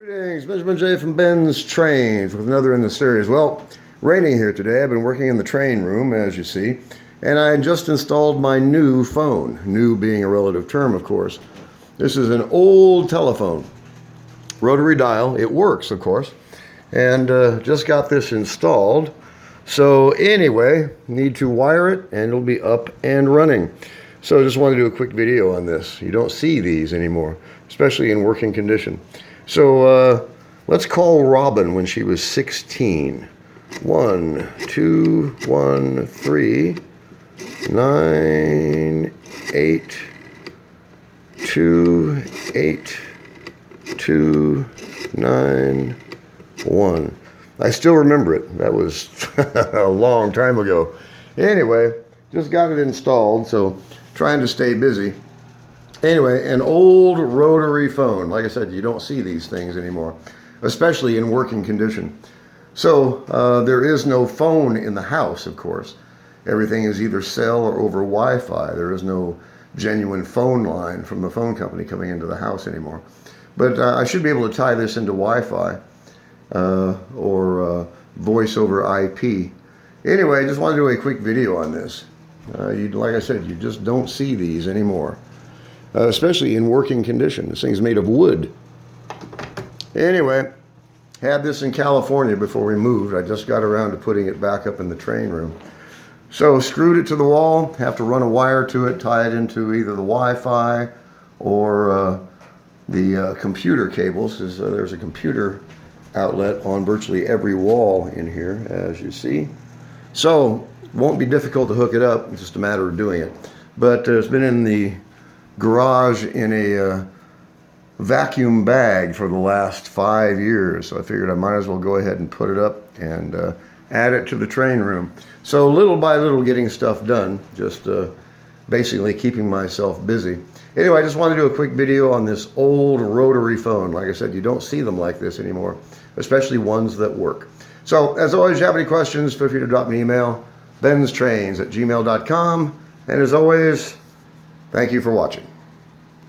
Greetings, Benjamin J from Benz Trainz with another in the series. Well, raining here today. I've been working in the train room, as you see, and I just installed my new phone. New being a relative term, of course. This is an old telephone, rotary dial. It works, of course, and just got this installed. So anyway, need to wire it, and it'll be up and running. So I just want to do a quick video on this. You don't see these anymore, especially in working condition. So let's call Robin when she was 16. 1, 2, 1, 3, 9, 8, 2, 8, 2, 9, 1. I still remember it. That was a long time ago. Anyway, just got it installed, so trying to stay busy. Anyway, an old rotary phone. Like I said, you don't see these things anymore, especially in working condition. So there is no phone in the house, of course. Everything is either cell or over Wi-Fi. There is no genuine phone line from the phone company coming into the house anymore. But I should be able to tie this into Wi-Fi or voice over IP. Anyway, I just want to do a quick video on this. Like I said, you just don't see these anymore. Especially in working condition. This thing's made of wood. Anyway, had this in California before we moved. I just got around to putting it back up in the train room. So screwed it to the wall, have to run a wire to it, tie it into either the Wi-Fi or the computer cables, because there's a computer outlet on virtually every wall in here, as you see. So won't be difficult to hook it up, it's just a matter of doing it. But it's been in the garage in a vacuum bag for the last 5 years, so I figured I might as well go ahead and put it up and add it to the train room. So little by little getting stuff done, just basically keeping myself busy. Anyway, I just wanted to do a quick video on this old rotary phone. Like I said, you don't see them like this anymore, especially ones that work. So as always, if you have any questions, feel free to drop me an email, BENZTRAINZ@gmail.com, and as always, thank you for watching.